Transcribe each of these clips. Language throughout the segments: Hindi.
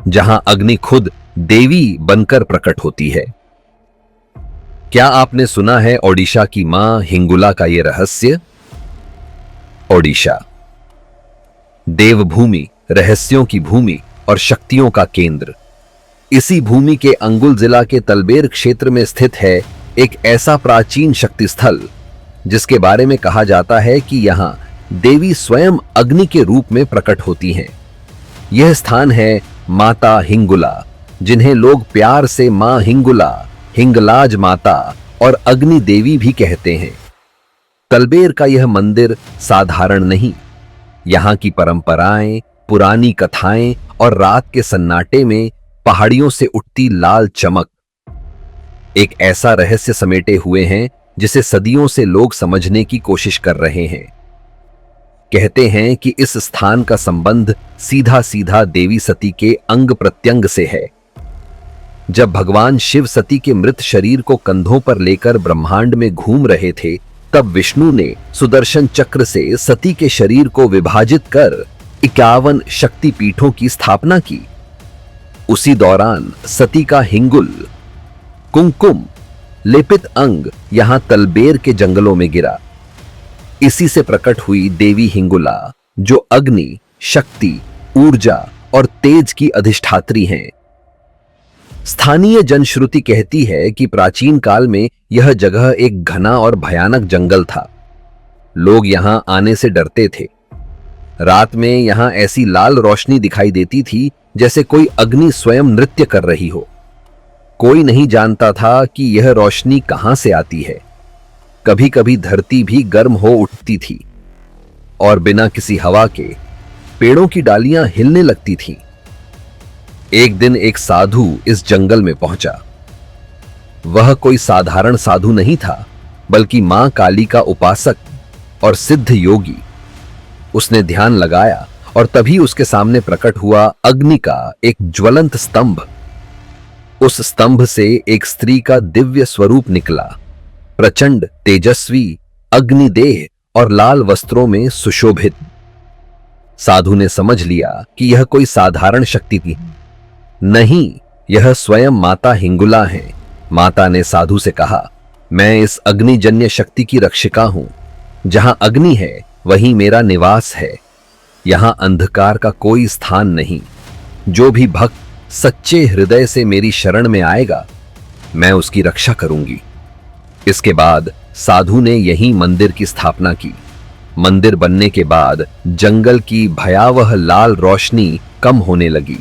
जहां अग्नि खुद देवी बनकर प्रकट होती है। क्या आपने सुना है ओडिशा की मां हिंगुला का यह रहस्य? ओडिशा देवभूमि, रहस्यों की भूमि और शक्तियों का केंद्र। इसी भूमि के अंगुल जिला के तलबेर क्षेत्र में स्थित है एक ऐसा प्राचीन शक्ति स्थल जिसके बारे में कहा जाता है कि यहां देवी स्वयं अग्नि के रूप में प्रकट होती हैं। यह स्थान है माता हिंगुला, जिन्हें लोग प्यार से मां हिंगुला, हिंगलाज माता और अग्नि देवी भी कहते हैं। तलबेर का यह मंदिर साधारण नहीं। यहां की परंपराएं, पुरानी कथाएं और रात के सन्नाटे में पहाड़ियों से उठती लाल चमक एक ऐसा रहस्य समेटे हुए हैं जिसे सदियों से लोग समझने की कोशिश कर रहे हैं। कहते हैं कि इस स्थान का संबंध सीधा सीधा देवी सती के अंग प्रत्यंग से है। जब भगवान शिव सती के मृत शरीर को कंधों पर लेकर ब्रह्मांड में घूम रहे थे, तब विष्णु ने सुदर्शन चक्र से सती के शरीर को विभाजित कर 51 शक्तिपीठों की स्थापना की। उसी दौरान सती का हिंगुल, कुमकुम लेपित अंग यहां तलबेर के जंगलों में गिरा। इसी से प्रकट हुई देवी हिंगुला, जो अग्नि, शक्ति, ऊर्जा और तेज की अधिष्ठात्री हैं। स्थानीय जनश्रुति कहती है कि प्राचीन काल में यह जगह एक घना और भयानक जंगल था। लोग यहां आने से डरते थे। रात में यहां ऐसी लाल रोशनी दिखाई देती थी जैसे कोई अग्नि स्वयं नृत्य कर रही हो। कोई नहीं जानता था कि यह रोशनी कहां से आती है। कभी कभी धरती भी गर्म हो उठती थी और बिना किसी हवा के पेड़ों की डालियां हिलने लगती थीं। एक दिन एक साधु इस जंगल में पहुंचा। वह कोई साधारण साधु नहीं था, बल्कि मां काली का उपासक और सिद्ध योगी। उसने ध्यान लगाया और तभी उसके सामने प्रकट हुआ अग्नि का एक ज्वलंत स्तंभ। उस स्तंभ से एक स्त्री का दिव्य स्वरूप निकला, प्रचंड, तेजस्वी, अग्निदेह और लाल वस्त्रों में सुशोभित। साधु ने समझ लिया कि यह कोई साधारण शक्ति थी नहीं, यह स्वयं माता हिंगुला है। माता ने साधु से कहा, मैं इस अग्निजन्य शक्ति की रक्षिका हूं। जहां अग्नि है वहीं मेरा निवास है। यहां अंधकार का कोई स्थान नहीं। जो भी भक्त सच्चे हृदय से मेरी शरण में आएगा, मैं उसकी रक्षा करूंगी। इसके बाद साधु ने यहीं मंदिर की स्थापना की। मंदिर बनने के बाद जंगल की भयावह लाल रोशनी कम होने लगी,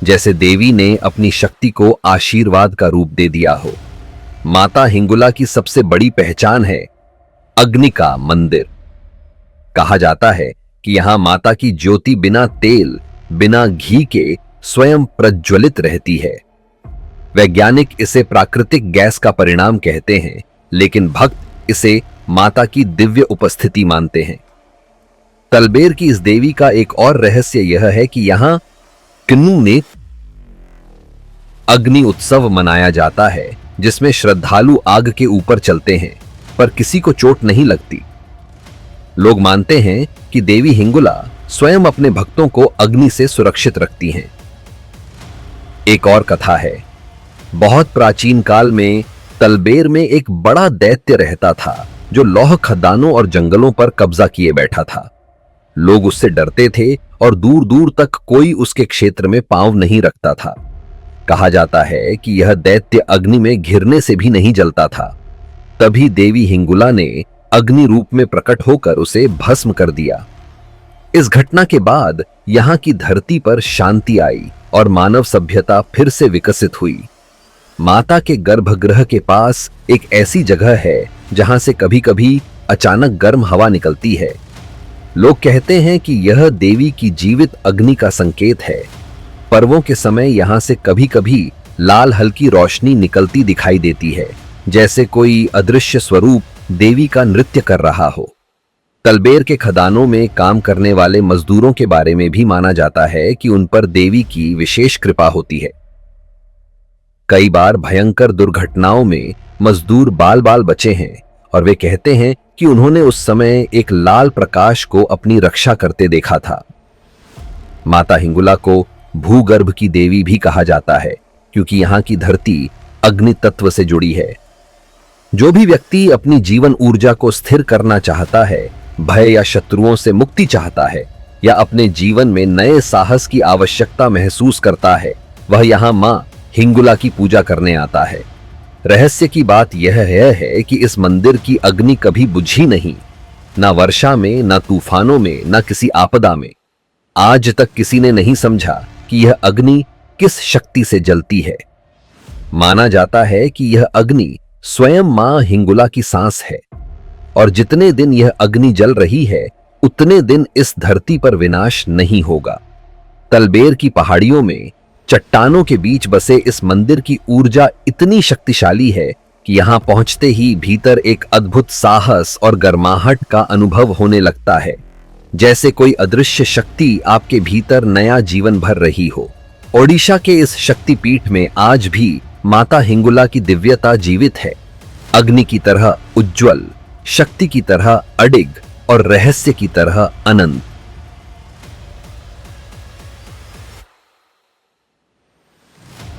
जैसे देवी ने अपनी शक्ति को आशीर्वाद का रूप दे दिया हो। माता हिंगुला की सबसे बड़ी पहचान है अग्नि का मंदिर। कहा जाता है कि यहां माता की ज्योति बिना तेल, बिना घी के स्वयं प्रज्वलित रहती है। वैज्ञानिक इसे प्राकृतिक गैस का परिणाम कहते हैं, लेकिन भक्त इसे माता की दिव्य उपस्थिति मानते हैं। तलबेर की इस देवी का एक और रहस्य यह है कि यहां किन्नू ने अग्नि उत्सव मनाया जाता है, जिसमें श्रद्धालु आग के ऊपर चलते हैं, पर किसी को चोट नहीं लगती। लोग मानते हैं कि देवी हिंगुला स्वयं अपने भक्तों को अग्नि से सुरक्षित रखती हैं। एक और कथा है, बहुत प्राचीन काल में तलबेर में एक बड़ा दैत्य रहता था, जो लौह खदानों और जंगलों पर कब्जा किए बैठा था। लोग उससे डरते थे और दूर दूर तक कोई उसके क्षेत्र में पांव नहीं रखता था। कहा जाता है कि यह दैत्य अग्नि में घिरने से भी नहीं जलता था। तभी देवी हिंगुला ने अग्नि रूप में प्रकट होकर उसे भस्म कर दिया। इस घटना के बाद यहां की धरती पर शांति आई और मानव सभ्यता फिर से विकसित हुई। माता के गर्भगृह के पास एक ऐसी जगह है जहां से कभी कभी अचानक गर्म हवा निकलती है। लोग कहते हैं कि यह देवी की जीवित अग्नि का संकेत है। पर्वों के समय यहां से कभी कभी लाल हल्की रोशनी निकलती दिखाई देती है, जैसे कोई अदृश्य स्वरूप देवी का नृत्य कर रहा हो। तलबेर के खदानों में काम करने वाले मजदूरों के बारे में भी माना जाता है कि उन पर देवी की विशेष कृपा होती है। कई बार भयंकर दुर्घटनाओं में मजदूर बाल बाल बचे हैं और वे कहते हैं कि उन्होंने उस समय एक लाल प्रकाश को अपनी रक्षा करते देखा था। माता हिंगुला को भूगर्भ की देवी भी कहा जाता है, क्योंकि यहाँ की धरती अग्नि तत्व से जुड़ी है। जो भी व्यक्ति अपनी जीवन ऊर्जा को स्थिर करना चाहता है, भय या शत्रुओं से मुक्ति चाहता है, या अपने जीवन में नए साहस की आवश्यकता महसूस करता है, वह यहाँ मां हिंगुला की पूजा करने आता है। रहस्य की बात यह है कि इस मंदिर की अग्नि कभी बुझी नहीं, ना वर्षा में, ना तूफानों में, ना किसी आपदा में। आज तक किसी ने नहीं समझा कि यह अग्नि किस शक्ति से जलती है। माना जाता है कि यह अग्नि स्वयं मां हिंगुला की सांस है, और जितने दिन यह अग्नि जल रही है, उतने दिन इस धरती पर विनाश नहीं होगा। तलबेर की पहाड़ियों में चट्टानों के बीच बसे इस मंदिर की ऊर्जा इतनी शक्तिशाली है कि यहां पहुंचते ही भीतर एक अद्भुत साहस और गर्माहट का अनुभव होने लगता है, जैसे कोई अदृश्य शक्ति आपके भीतर नया जीवन भर रही हो। ओडिशा के इस शक्तिपीठ में आज भी माता हिंगुला की दिव्यता जीवित है, अग्नि की तरह उज्जवल, शक्ति की तरह अडिग और रहस्य की तरह अनंत।